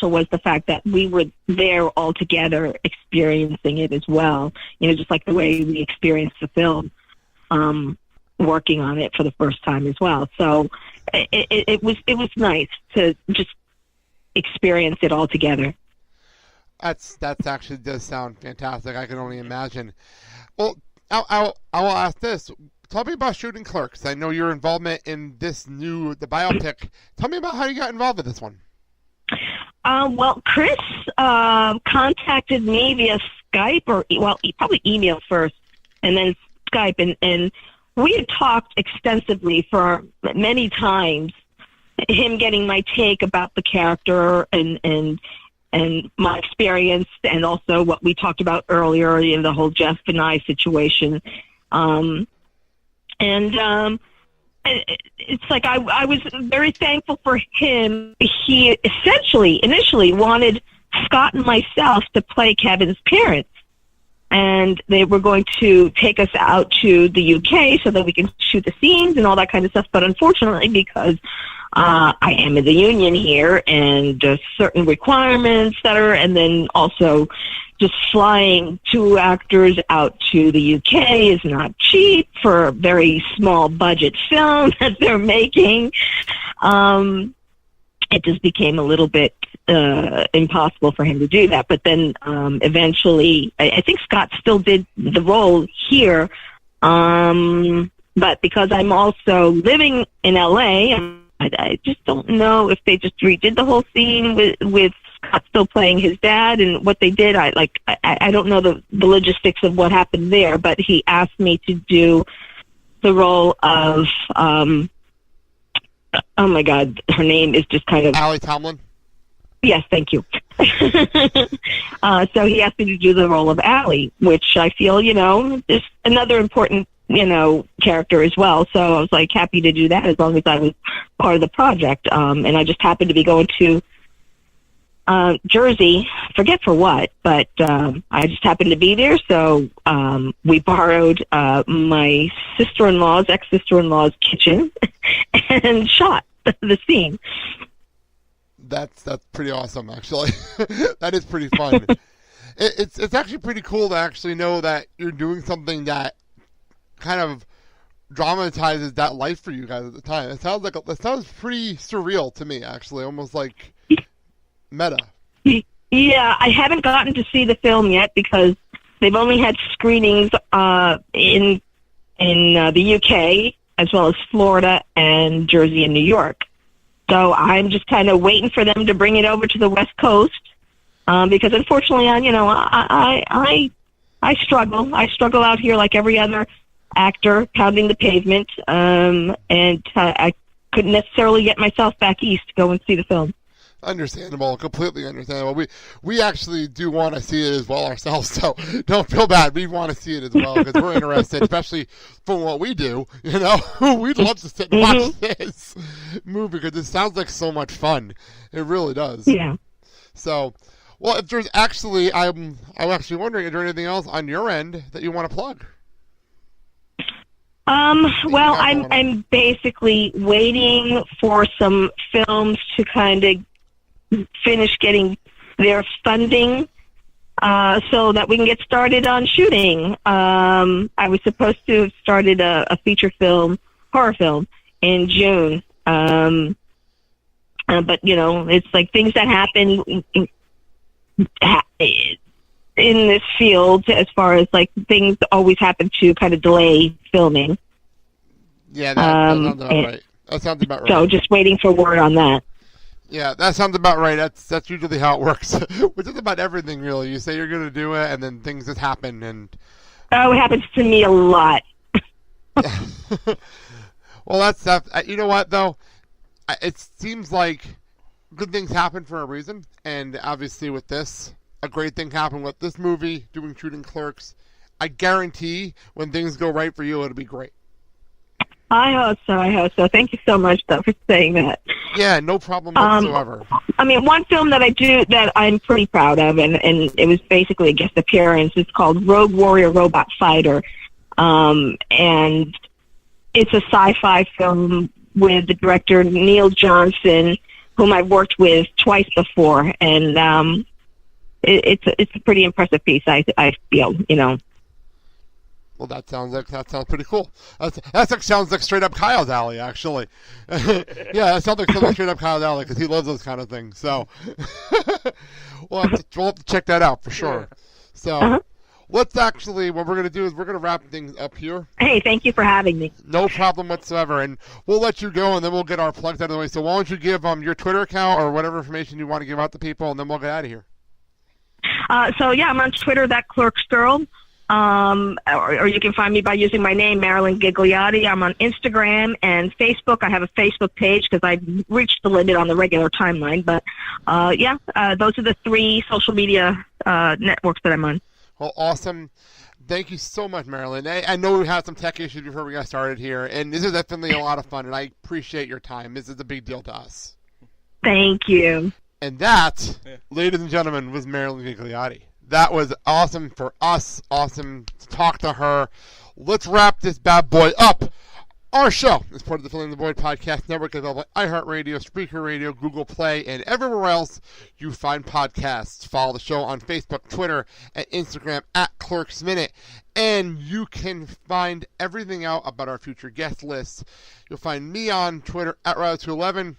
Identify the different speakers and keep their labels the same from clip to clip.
Speaker 1: special was the fact that we were there all together experiencing it as well. Just like the way we experienced the film, working on it for the first time as well. So it was nice to just experience it all together.
Speaker 2: That's actually does sound fantastic. I can only imagine. Well, I will ask this. Tell me about shooting Clerks. I know your involvement in the biopic. Tell me about how you got involved with this one.
Speaker 1: Well, Chris contacted me via Skype, probably email first, and then Skype, and we had talked extensively for many times. Him getting my take about the character and my experience, and also what we talked about earlier in the whole Jeff and I situation. It's like I was very thankful for him. He initially wanted Scott and myself to play Kevin's parents, and they were going to take us out to the UK so that we can shoot the scenes and all that kind of stuff. But unfortunately, because I am in the union here, and certain requirements and then also just flying 2 actors out to the UK is not cheap for a very small budget film that they're making. It just became a little bit impossible for him to do that. But then eventually, I think Scott still did the role here, but because I'm also living in LA, I just don't know if they just redid the whole scene with Scott still playing his dad and what they did. I don't know the logistics of what happened there, but he asked me to do the role of, oh my God, her name is just kind of...
Speaker 2: Allie Tomlin?
Speaker 1: Yes, thank you. So he asked me to do the role of Allie, which I feel, is another important character as well. So I was happy to do that as long as I was part of the project. And I just happened to be going to Jersey, forget for what, but I just happened to be there. So we borrowed my ex-sister-in-law's kitchen and shot the scene.
Speaker 2: That's pretty awesome, actually. That is pretty fun. It's actually pretty cool to actually know that you're doing something that kind of dramatizes that life for you guys at the time. It sounds pretty surreal to me, actually, almost like meta.
Speaker 1: Yeah, I haven't gotten to see the film yet because they've only had screenings in the UK as well as Florida and Jersey and New York. So I'm just kind of waiting for them to bring it over to the West Coast because unfortunately, I struggle. I struggle out here like every other actor pounding the pavement, and I couldn't necessarily get myself back east to go and see the film.
Speaker 2: Understandable, completely understandable. We actually do want to see it as well ourselves, so don't feel bad. We want to see it as well because we're interested, especially for what we do. We'd love to sit and watch this movie because it sounds like so much fun. It really does.
Speaker 1: Yeah.
Speaker 2: So, well, if there's actually, I'm actually wondering, is there anything else on your end that you want to plug?
Speaker 1: Well, I'm basically waiting for some films to kind of finish getting their funding so that we can get started on shooting. I was supposed to have started a feature film, horror film, in June. But, it's like things that happen in this field as far as like things always happen to kind of delay filming.
Speaker 2: Yeah, that sounds about right. That sounds about right.
Speaker 1: So just waiting for word on that.
Speaker 2: Yeah, that sounds about right. That's usually how it works. Which is about everything, really. You say you're going to do it, and then things just happen. And
Speaker 1: it happens to me a lot.
Speaker 2: Well, that's stuff. You know what, though? It seems like good things happen for a reason. And obviously with this, a great thing happened with this movie, shooting Clerks. I guarantee when things go right for you, it'll be great.
Speaker 1: I hope so. Thank you so much, though, for saying that.
Speaker 2: Yeah, no problem whatsoever.
Speaker 1: One film that I'm pretty proud of, and it was basically a guest appearance. It's called Rogue Warrior Robot Fighter, and it's a sci-fi film with the director Neil Johnson, whom I've worked with twice before, and it's a pretty impressive piece. I feel,
Speaker 2: Well, that sounds pretty cool. That sounds like straight up Kyle's alley, actually. Yeah, that sounds like something straight up Kyle's alley because he loves those kind of things. So we'll have to check that out for sure. So let's actually, what we're going to do is we're going to wrap things up here.
Speaker 1: Hey, thank you for having me.
Speaker 2: No problem whatsoever, and we'll let you go, and then we'll get our plugs out of the way. So why don't you give your Twitter account or whatever information you want to give out to people, and then we'll get out of here.
Speaker 1: I'm on Twitter, that Clerks Girl. Or you can find me by using my name, Marilyn Ghigliotti. I'm on Instagram and Facebook. I have a Facebook page because I've reached the limit on the regular timeline. But, those are the 3 social media networks that I'm on.
Speaker 2: Well, awesome. Thank you so much, Marilyn. I know we had some tech issues before we got started here, and this is definitely a lot of fun, and I appreciate your time. This is a big deal to us.
Speaker 1: Thank you.
Speaker 2: And that, ladies and gentlemen, was Marilyn Ghigliotti. That was awesome for us. Awesome to talk to her. Let's wrap this bad boy up. Our show is part of the Filling the Void podcast network, available on iHeartRadio, Spreaker Radio, Google Play, and everywhere else you find podcasts. Follow the show on Facebook, Twitter, and Instagram at Clerks Minute. And you can find everything out about our future guest lists. You'll find me on Twitter at Riley211.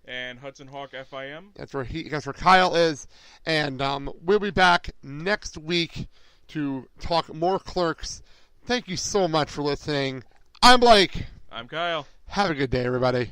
Speaker 3: And Hudson Hawk FIM.
Speaker 2: That's where Kyle is. And we'll be back next week to talk more Clerks. Thank you so much for listening. I'm Blake.
Speaker 3: I'm Kyle.
Speaker 2: Have a good day, everybody.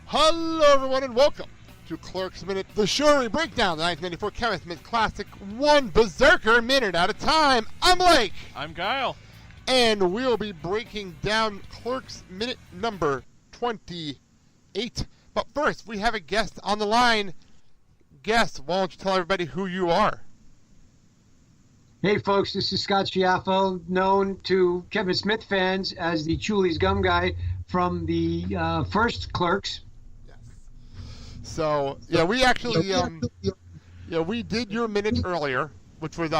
Speaker 2: Hello, everyone, and welcome to Clerks Minute, the show where we break down the 1994 Kevin Smith classic, one berserker minute at a time. I'm Blake.
Speaker 3: I'm Kyle.
Speaker 2: And we'll be breaking down Clerks Minute number 28. But first, we have a guest on the line. Guest, why don't you tell everybody who you are?
Speaker 4: Hey, folks, this is Scott Schiaffo, known to Kevin Smith fans as the Chuli's Gum Guy from the first Clerks.
Speaker 2: So, yeah, we actually, we did your minute earlier, which was,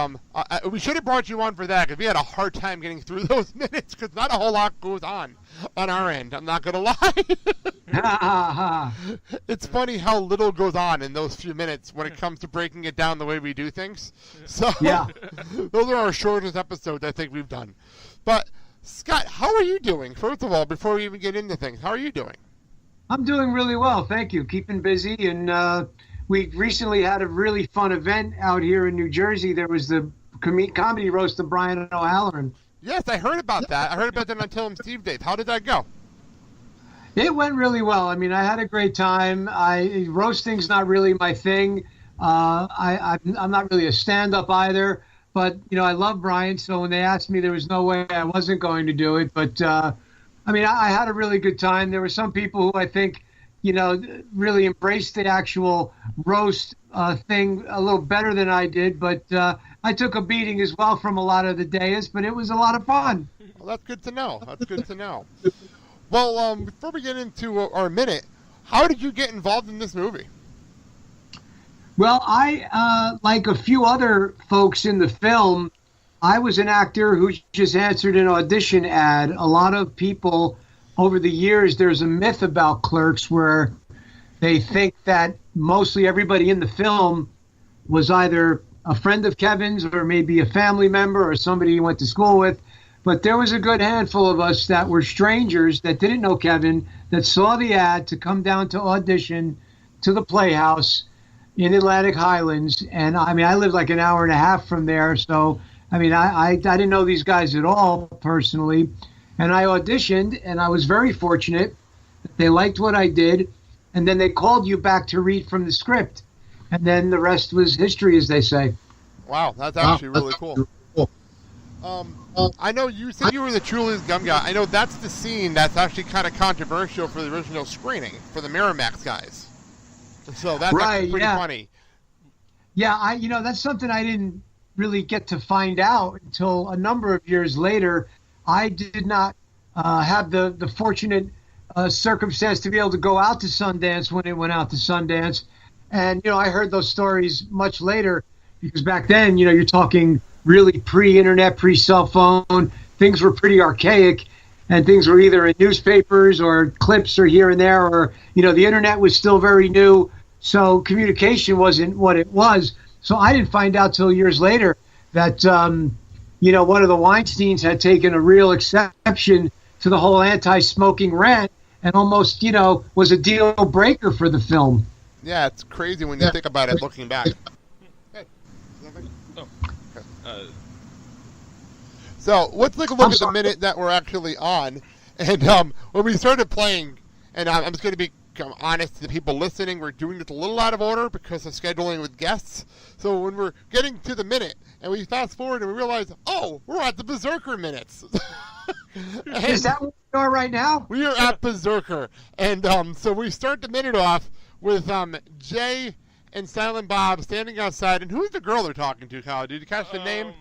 Speaker 2: we should have brought you on for that, because we had a hard time getting through those minutes, because not a whole lot goes on our end, I'm not going to lie. It's funny how little goes on in those few minutes when it comes to breaking it down the way we do things. So, yeah. Those are our shortest episodes I think we've done. But, Scott, how are you doing? First of all, before we even get into things, how are you doing?
Speaker 4: I'm doing really well, thank you. Keeping busy, and we recently had a really fun event out here in New Jersey. There was the comedy roast of Brian O'Halloran.
Speaker 2: Yes, I heard about that. I heard about that on Tell 'em Steve Days. How did that go?
Speaker 4: It went really well. I mean, I had a great time. Roasting's not really my thing. I'm not really a stand-up either. But, I love Brian, so when they asked me, there was no way I wasn't going to do it. But, I had a really good time. There were some people who I think, really embraced the actual roast thing a little better than I did. But I took a beating as well from a lot of the dais, but it was a lot of fun.
Speaker 2: Well, that's good to know. That's good to know. Well, before we get into our minute, how did you get involved in this movie?
Speaker 4: Well, I, like a few other folks in the film, I was an actor who just answered an audition ad. A lot of people over the years, there's a myth about Clerks where they think that mostly everybody in the film was either a friend of Kevin's or maybe a family member or somebody he went to school with. But there was a good handful of us that were strangers that didn't know Kevin, that saw the ad to come down to audition to the Playhouse in Atlantic Highlands. And I lived like an hour and a half from there. So, I didn't know these guys at all personally. And I auditioned, and I was very fortunate. They liked what I did. And then they called you back to read from the script. And then the rest was history, as they say.
Speaker 2: Wow, that's actually really cool. I know you said you were the Chuli's Gum Guy. I know that's the scene that's actually kind of controversial for the original screening, for the Miramax guys. So that's actually pretty funny.
Speaker 4: Yeah, that's something I didn't really get to find out until a number of years later. I did not have the fortunate circumstance to be able to go out to Sundance when it went out to Sundance. And, I heard those stories much later because back then, you're talking really pre-internet, pre-cell phone. Things were pretty archaic and things were either in newspapers or clips or here and there or, the internet was still very new. So communication wasn't what it was. So I didn't find out till years later that, one of the Weinsteins had taken a real exception to the whole anti-smoking rant and almost, was a deal breaker for the film.
Speaker 2: Yeah, it's crazy when you think about it looking back. So let's take a look at the minute that we're actually on. And when we started playing, and I'm just going to be honest to the people listening, we're doing this a little out of order because of scheduling with guests. So when we're getting to the minute, and we fast forward and we realize, oh, we're at the Berserker minutes.
Speaker 4: Is that what we are right now?
Speaker 2: We are at Berserker. And so we start the minute off with Jay and Silent Bob standing outside. And who's the girl they're talking to, Kyle? Did you catch the name?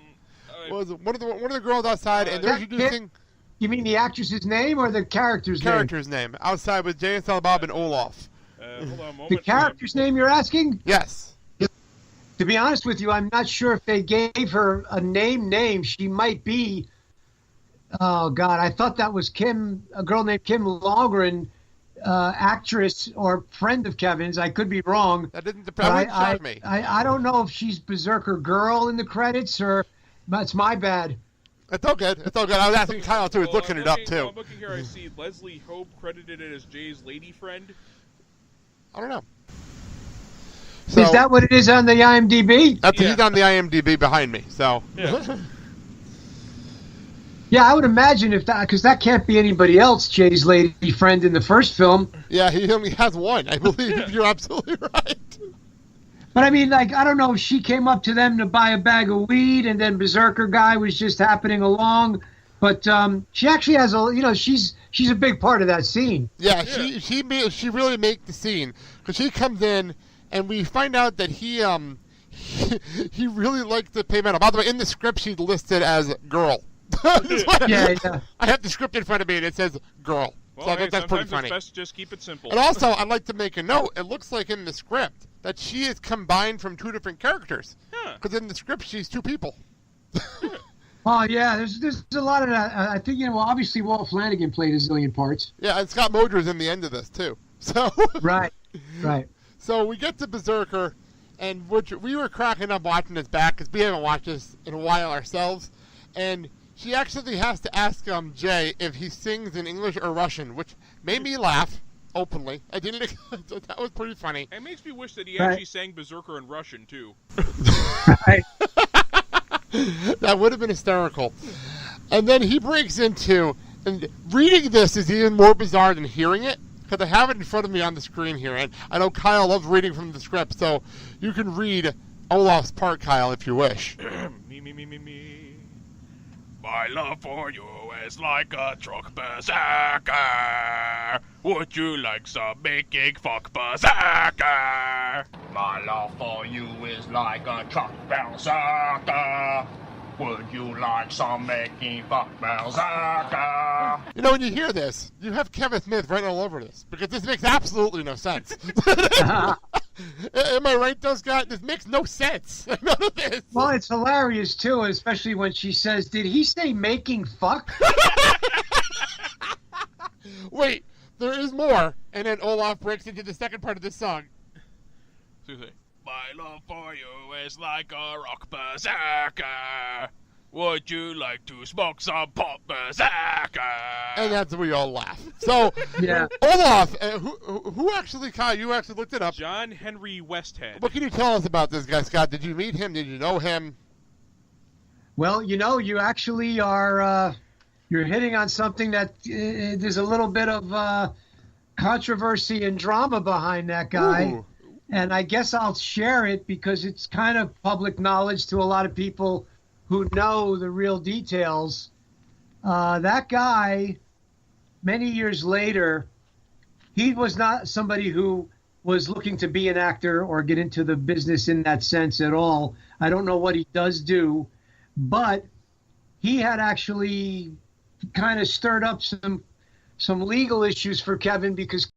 Speaker 2: Was one of the girls outside, and they're introducing.
Speaker 4: You mean the actress's name or the character's name?
Speaker 2: Character's name. Outside with Jay and Silent Bob and Olaf.
Speaker 3: Hold on a moment.
Speaker 4: The character's name you're asking?
Speaker 2: Yes.
Speaker 4: To be honest with you, I'm not sure if they gave her a name. She might be. Oh God, I thought that was a girl named Kim Longren, actress or friend of Kevin's. I could be wrong.
Speaker 2: That didn't shock me.
Speaker 4: I don't know if she's Berserker Girl in the credits or. That's my bad.
Speaker 2: It's all good. It's all good. I was asking Kyle too. He's looking it up too.
Speaker 3: I'm looking here. I see Leslie Hope credited as Jay's lady friend.
Speaker 2: I don't know. So,
Speaker 4: is that what it is on the IMDb?
Speaker 2: He's on the IMDb behind me. So.
Speaker 3: Yeah.
Speaker 4: Yeah, I would imagine because that can't be anybody else. Jay's lady friend in the first film.
Speaker 2: Yeah, he only has one. I believe you're absolutely right.
Speaker 4: But I mean, I don't know if she came up to them to buy a bag of weed and then Berserker guy was just happening along. But she actually has she's a big part of that scene.
Speaker 2: Yeah, she really makes the scene because she comes in and we find out that he really likes to pay metal. By the way, in the script she's listed as girl.
Speaker 4: Yeah.
Speaker 2: I have the script in front of me and it says girl.
Speaker 3: Well,
Speaker 2: So I think that's pretty funny.
Speaker 3: It's best to just keep it simple.
Speaker 2: And also, I'd like to make a note. It looks like in the script that she is combined from two different characters. Because in the script, she's two people.
Speaker 4: Oh, yeah. There's a lot of that. I think, obviously Walt Flanagan played a zillion parts.
Speaker 2: Yeah, and Scott Moger's in the end of this, too. So
Speaker 4: Right.
Speaker 2: So we get to Berserker, and we were cracking up watching this back because we haven't watched this in a while ourselves. And she actually has to ask Jay if he sings in English or Russian, which made me laugh openly. I didn't. That was pretty funny.
Speaker 3: It makes me wish that he actually sang Berserker in Russian too.
Speaker 2: That would have been hysterical. And then he breaks into, and reading this is even more bizarre than hearing it because I have it in front of me on the screen here, and I know Kyle loves reading from the script, so you can read Olaf's part, Kyle, if you wish.
Speaker 3: Me. My love for you is like a truck berserker. Would you like some making fuck berserker?
Speaker 5: My love for you is like a truck berserker. Would you like some making fuck berserker?
Speaker 2: When you hear this, you have Kevin Smith writing all over this because this makes absolutely no sense. Am I right, though, Scott? This makes no sense. None of this.
Speaker 4: Well, it's hilarious, too, especially when she says, did he say making fuck?
Speaker 2: Wait, there is more. And then Olaf breaks into the second part of this song.
Speaker 3: My love for you is like a rock berserker. Would you like to smoke some pop berserker?
Speaker 2: And that's where we all laugh. So,
Speaker 4: yeah.
Speaker 2: Olaf, who actually, Kyle, you actually looked it up.
Speaker 3: John Henry Westhead.
Speaker 2: What can you tell us about this guy, Scott? Did you meet him? Did you know him?
Speaker 4: Well, you actually are, you're hitting on something that there's a little bit of controversy and drama behind that guy.
Speaker 2: Ooh.
Speaker 4: And I guess I'll share it because it's kind of public knowledge to a lot of people who know the real details. That guy, many years later, he was not somebody who was looking to be an actor or get into the business in that sense at all. I don't know what he does do, but he had actually kind of stirred up some legal issues for Kevin because